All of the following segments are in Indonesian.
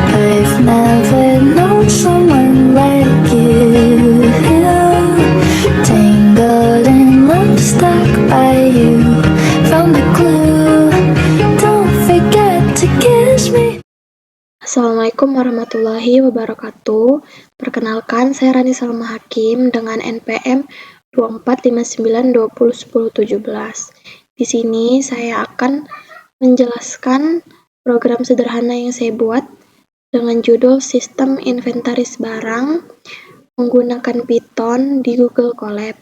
I've never known someone like you. Tangled in love, stuck by you. Found the clue. Don't forget to kiss me. Assalamualaikum warahmatullahi wabarakatuh. Perkenalkan, saya Rani Salma Hakim dengan NPM 2459201017. Di sini saya akan menjelaskan program sederhana yang saya buat dengan judul Sistem Inventaris Barang menggunakan Python di Google Colab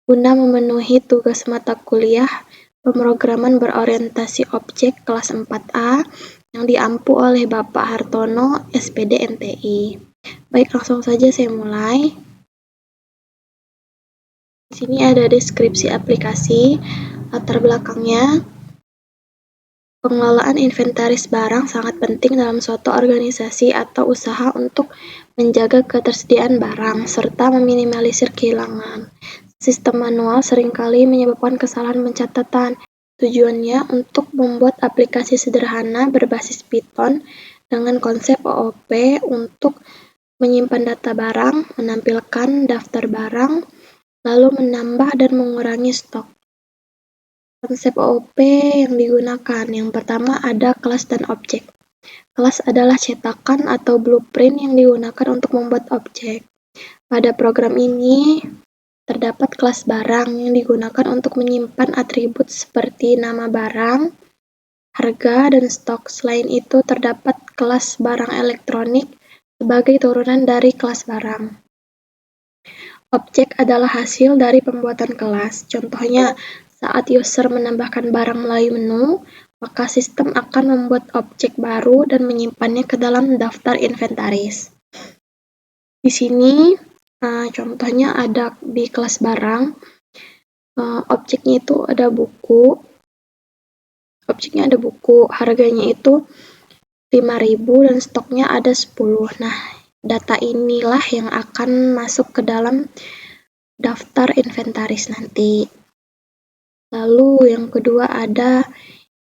guna memenuhi tugas mata kuliah pemrograman berorientasi objek kelas 4A yang diampu oleh Bapak Hartono, SPD NTI. Baik, langsung saja saya mulai. Di sini ada deskripsi aplikasi, latar belakangnya. Pengelolaan inventaris barang sangat penting dalam suatu organisasi atau usaha untuk menjaga ketersediaan barang, serta meminimalisir kehilangan. Sistem manual seringkali menyebabkan kesalahan pencatatan. Tujuannya untuk membuat aplikasi sederhana berbasis Python dengan konsep OOP untuk menyimpan data barang, menampilkan daftar barang, lalu menambah dan mengurangi stok. Konsep OOP yang digunakan, yang pertama ada kelas dan objek. Kelas adalah cetakan atau blueprint yang digunakan untuk membuat objek. Pada program ini, terdapat kelas barang yang digunakan untuk menyimpan atribut seperti nama barang, harga, dan stok. Selain itu, terdapat kelas barang elektronik sebagai turunan dari kelas barang. Objek adalah hasil dari pembuatan kelas. Contohnya, saat user menambahkan barang melalui menu, maka sistem akan membuat objek baru dan menyimpannya ke dalam daftar inventaris. Di sini, contohnya ada di kelas barang, objeknya itu ada buku, harganya itu 5.000 dan stoknya ada 10. Nah, data inilah yang akan masuk ke dalam daftar inventaris nanti. Lalu yang kedua ada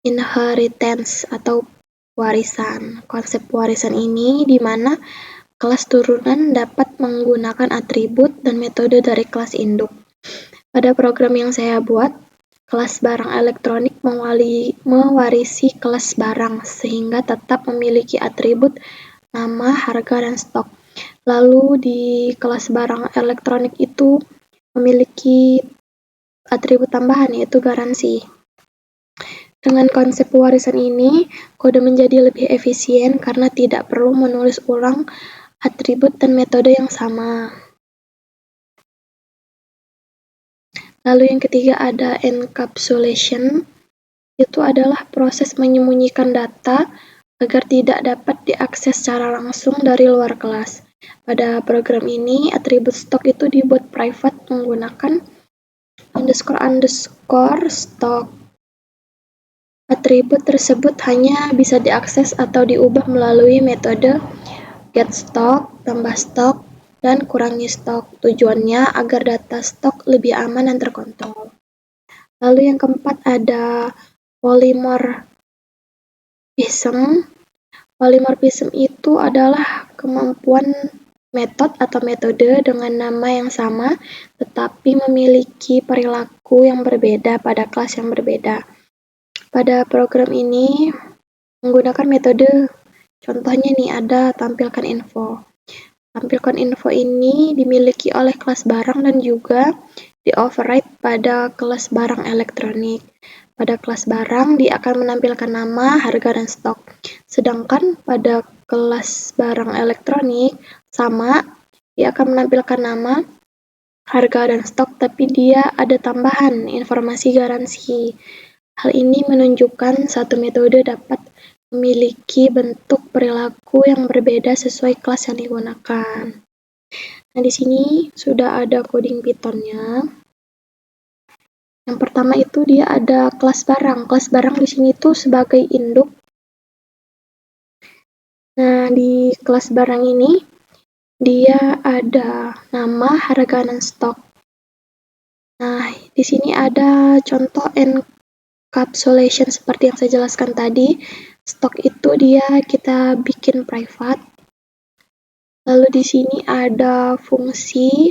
inheritance atau warisan. Konsep warisan ini di mana kelas turunan dapat menggunakan atribut dan metode dari kelas induk. Pada program yang saya buat, kelas barang elektronik mewarisi kelas barang sehingga tetap memiliki atribut nama, harga, dan stok. Lalu di kelas barang elektronik itu memiliki atribut tambahan yaitu garansi. Dengan konsep pewarisan ini, kode menjadi lebih efisien karena tidak perlu menulis ulang atribut dan metode yang sama. Lalu yang ketiga ada encapsulation, itu adalah proses menyembunyikan data agar tidak dapat diakses secara langsung dari luar kelas. Pada program ini, atribut stok itu dibuat private menggunakan __ stok. Atribut tersebut hanya bisa diakses atau diubah melalui metode getStock, tambah stok, dan kurangi stok. Tujuannya agar data stok lebih aman dan terkontrol. Lalu yang keempat ada polymorphism. Polymorphism itu adalah kemampuan metode atau metode dengan nama yang sama tetapi memiliki perilaku yang berbeda pada kelas yang berbeda. Pada program ini menggunakan metode, contohnya nih ada tampilkan info. Tampilkan info ini dimiliki oleh kelas barang dan juga di-override pada kelas barang elektronik. Pada kelas barang, dia akan menampilkan nama, harga, dan stok. Sedangkan pada kelas barang elektronik, sama, dia akan menampilkan nama, harga, dan stok, tapi dia ada tambahan informasi garansi. Hal ini menunjukkan satu metode dapat memiliki bentuk perilaku yang berbeda sesuai kelas yang digunakan. Nah, di sini sudah ada coding Python-nya. Yang pertama itu dia ada kelas barang. Kelas barang di sini tuh sebagai induk. Nah, di kelas barang ini dia ada nama, harga, dan stok. Nah, di sini ada contoh encapsulation seperti yang saya jelaskan tadi. stok itu kita bikin private. Lalu di sini ada fungsi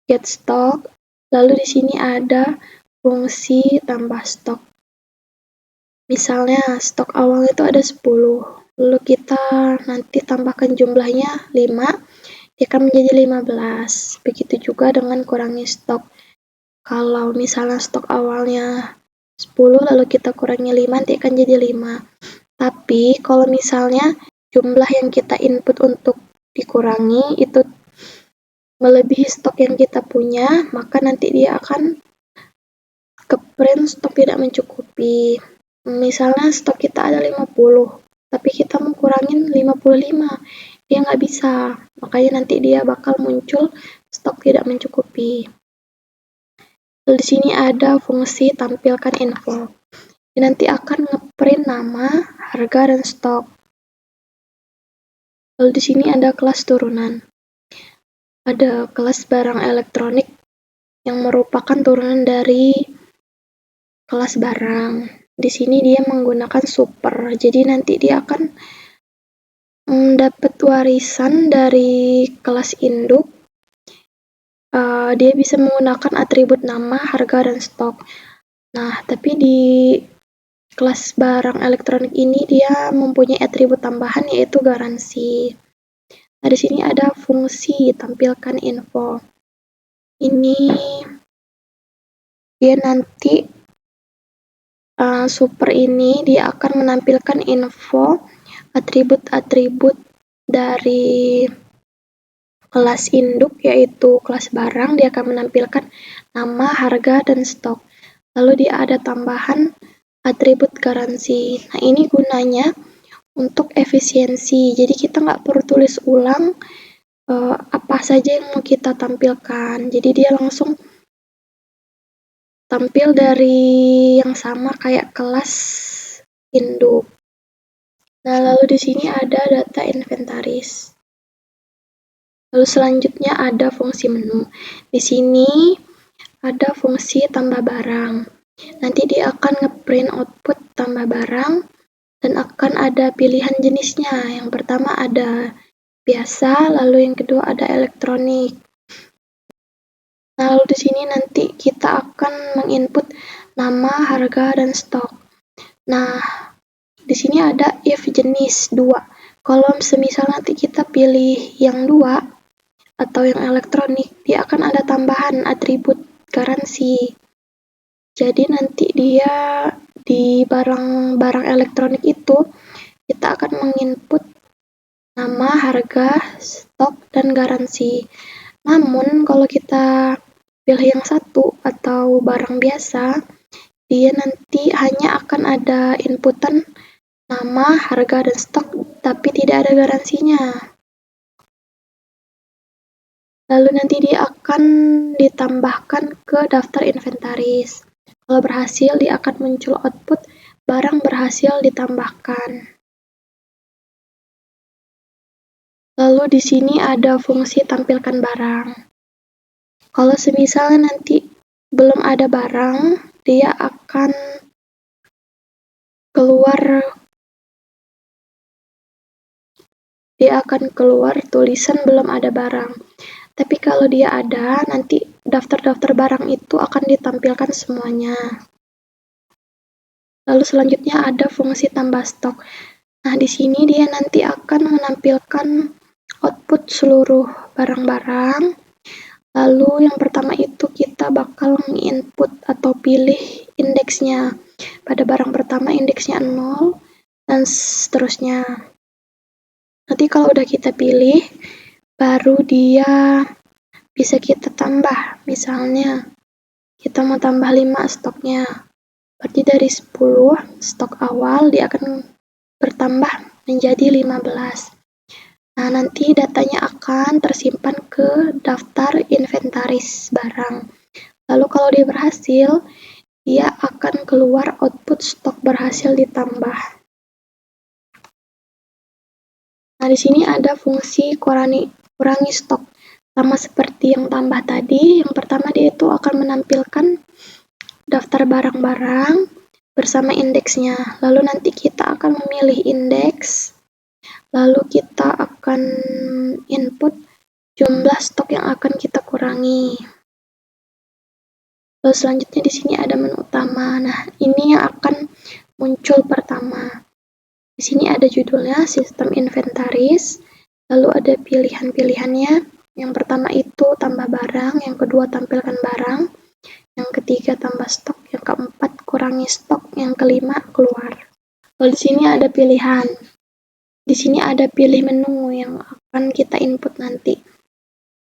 get stock. Lalu di sini ada fungsi tambah stok. Misalnya stok awal itu ada 10, lalu kita nanti tambahkan jumlahnya 5, dia akan menjadi 15. Begitu juga dengan kurangi stok. Kalau misalnya stok awalnya 10 lalu kita kurangi 5, nanti akan jadi 5. Tapi kalau misalnya jumlah yang kita input untuk dikurangi itu melebihi stok yang kita punya, maka nanti dia akan ke-print stok tidak mencukupi. Misalnya stok kita ada 50, tapi kita mau kurangin 55, dia nggak bisa. Makanya nanti dia bakal muncul stok tidak mencukupi. Lalu di sini ada fungsi tampilkan info. Dia nanti akan nge-print nama, harga, dan stok. Lalu di sini ada kelas turunan. Ada kelas barang elektronik yang merupakan turunan dari kelas barang. Di sini dia menggunakan super, jadi nanti dia akan dapat warisan dari kelas induk. Dia bisa menggunakan atribut nama, harga, dan stok. Nah, tapi di kelas barang elektronik ini dia mempunyai atribut tambahan yaitu garansi. Nah, di sini ada fungsi tampilkan info. Ini dia nanti super ini dia akan menampilkan info atribut-atribut dari kelas induk yaitu kelas barang. Dia akan menampilkan nama, harga, dan stok. Lalu dia ada tambahan atribut garansi. Nah, ini gunanya untuk efisiensi. Jadi kita nggak perlu tulis ulang apa saja yang mau kita tampilkan. Jadi dia langsung tampil dari yang sama kayak kelas induk. Nah, lalu di sini ada data inventaris. Lalu selanjutnya ada fungsi menu. Di sini ada fungsi tambah barang. Nanti dia akan nge-print output tambah barang dan akan ada pilihan jenisnya. Yang pertama ada biasa, lalu yang kedua ada elektronik. Nah, lalu di sini nanti kita akan menginput nama, harga, dan stok. Nah, di sini ada if jenis 2. Kalau semisal nanti kita pilih yang 2 atau yang elektronik, dia akan ada tambahan atribut garansi. Jadi nanti dia di barang-barang elektronik itu kita akan menginput nama, harga, stok, dan garansi. Namun kalau kita pilih yang satu atau barang biasa, dia nanti hanya akan ada inputan nama, harga, dan stok, tapi tidak ada garansinya. Lalu nanti dia akan ditambahkan ke daftar inventaris. Kalau berhasil, dia akan muncul output barang berhasil ditambahkan. Lalu di sini ada fungsi tampilkan barang. Kalau semisalnya nanti belum ada barang, dia akan keluar tulisan belum ada barang. Tapi kalau dia ada, nanti daftar-daftar barang itu akan ditampilkan semuanya. Lalu selanjutnya ada fungsi tambah stok. Nah, di sini dia nanti akan menampilkan output seluruh barang-barang. Lalu yang pertama itu kita bakal menginput atau pilih indeksnya. Pada barang pertama indeksnya 0 dan seterusnya. Nanti kalau udah kita pilih, baru dia bisa kita tambah. Misalnya kita mau tambah 5 stoknya. Berarti dari 10 stok awal dia akan bertambah menjadi 15. Nah, nanti datanya akan tersimpan ke daftar inventaris barang. Lalu kalau dia berhasil, dia akan keluar output stok berhasil ditambah. Nah, di sini ada fungsi kurangi stok. Sama seperti yang tambah tadi, yang pertama dia itu akan menampilkan daftar barang-barang bersama indeksnya. Lalu nanti kita akan memilih indeks, lalu kita akan input jumlah stok yang akan kita kurangi. Lalu selanjutnya di sini ada menu utama. Nah, ini yang akan muncul pertama. Di sini ada judulnya sistem inventaris, lalu ada pilihan-pilihannya. Yang pertama itu tambah barang, yang kedua tampilkan barang, yang ketiga tambah stok, yang keempat kurangi stok, yang kelima keluar. Lalu di sini ada pilihan. Di sini ada pilih menu yang akan kita input nanti.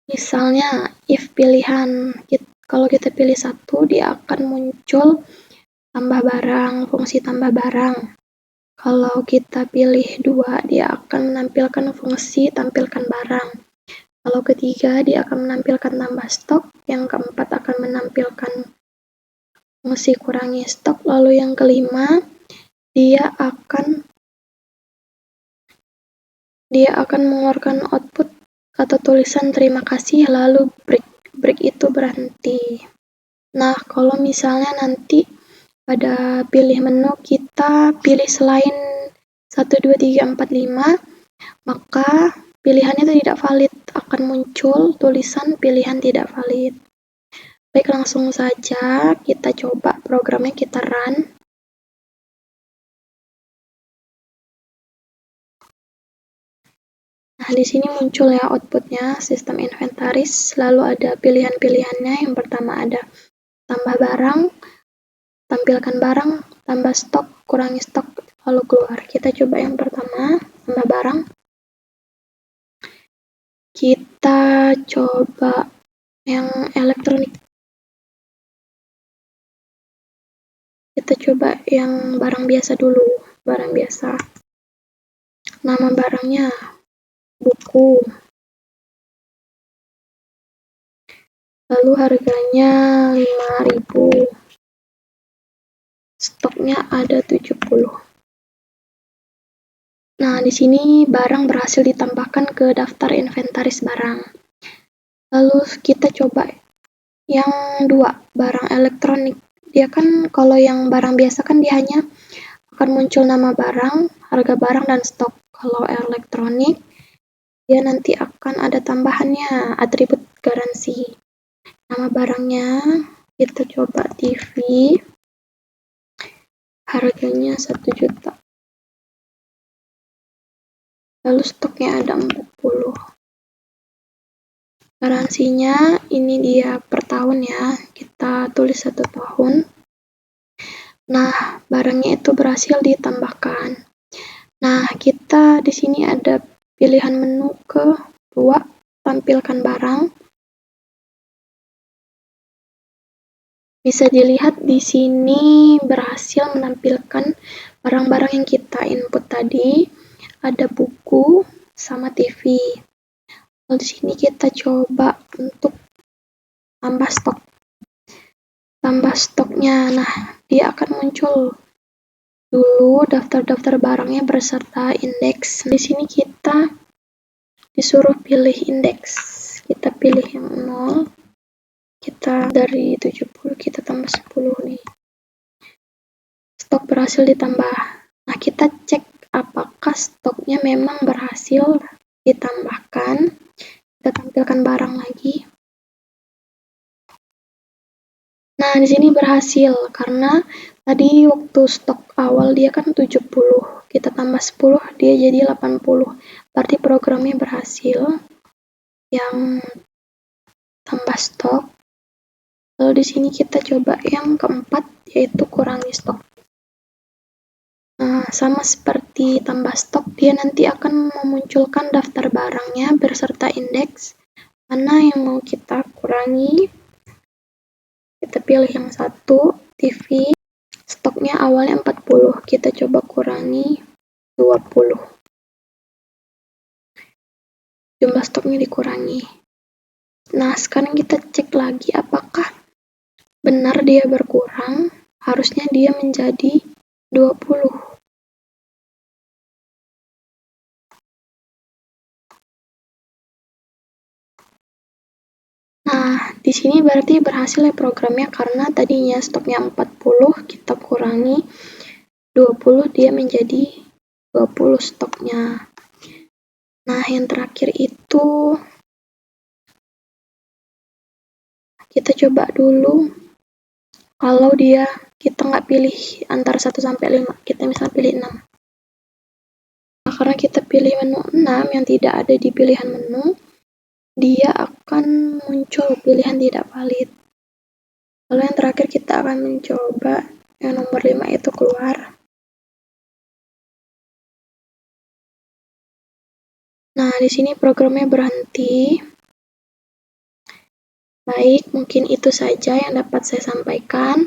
Misalnya if pilihan, kalau kita pilih 1, dia akan muncul tambah barang, fungsi tambah barang. Kalau kita pilih 2, dia akan menampilkan fungsi tampilkan barang. Kalau ketiga, dia akan menampilkan tambah stok. Yang keempat akan menampilkan fungsi kurangi stok. Lalu yang kelima, dia akan mengeluarkan output atau tulisan terima kasih, lalu break itu berhenti. Nah, kalau misalnya nanti pada pilih menu kita pilih selain 1, 2, 3, 4, 5, maka pilihan itu tidak valid, akan muncul tulisan pilihan tidak valid. Baik, langsung saja kita coba programnya, kita run. Nah, di sini muncul ya outputnya, sistem inventaris, lalu ada pilihan-pilihannya. Yang pertama ada tambah barang, tampilkan barang, tambah stok, kurangi stok, lalu keluar. Kita coba yang pertama, tambah barang. Kita coba yang elektronik. Kita coba yang barang biasa dulu, barang biasa. Nama barangnya buku. Lalu harganya 5.000. Stoknya ada 70. Nah, di sini barang berhasil ditambahkan ke daftar inventaris barang. Lalu kita coba yang 2, barang elektronik. Dia kan kalau yang barang biasa kan dia hanya akan muncul nama barang, harga barang, dan stok. Kalau elektronik, dia nanti akan ada tambahannya, atribut garansi. Nama barangnya, kita coba TV, harganya 1 juta. Lalu stoknya ada 40. Garansinya, ini dia per tahun ya, kita tulis 1 tahun. Nah, barangnya itu berhasil ditambahkan. Nah, kita di sini ada pilihan menu kedua, tampilkan barang. Bisa dilihat di sini berhasil menampilkan barang-barang yang kita input tadi. Ada buku sama TV. Lalu di sini kita coba untuk tambah stok. Tambah stoknya. Nah, dia akan muncul dulu daftar-daftar barangnya beserta indeks. Di sini kita disuruh pilih indeks. Kita pilih yang 0. Kita dari 70 kita tambah 10 nih. Stok berhasil ditambah. Nah, kita cek apakah stoknya memang berhasil ditambahkan. Kita tampilkan barang lagi. Nah, di sini berhasil karena tadi waktu stok awal dia kan 70. Kita tambah 10, dia jadi 80. Berarti programnya berhasil. Yang tambah stok. Lalu di sini kita coba yang keempat, yaitu kurangi stok. Nah, sama seperti tambah stok, dia nanti akan memunculkan daftar barangnya beserta indeks. Mana yang mau kita kurangi? Kita pilih yang 1, TV. Stoknya awalnya 40, kita coba kurangi 20. Jumlah stoknya dikurangi. Nah, sekarang kita cek lagi apakah benar dia berkurang. Harusnya dia menjadi 20. Nah, Nah, di sini berarti berhasil ya programnya karena tadinya stoknya 40, kita kurangi 20, dia menjadi 20 stoknya. Nah, yang terakhir itu kita coba dulu kalau kita nggak pilih antara 1 sampai 5, kita misal pilih 6. Nah, karena kita pilih menu 6 yang tidak ada di pilihan menu, dia akan muncul pilihan tidak valid. Lalu yang terakhir kita akan mencoba yang nomor 5 itu keluar. Nah, di sini programnya berhenti. Baik, mungkin itu saja yang dapat saya sampaikan.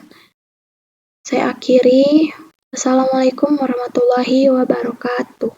Saya akhiri. Assalamualaikum warahmatullahi wabarakatuh.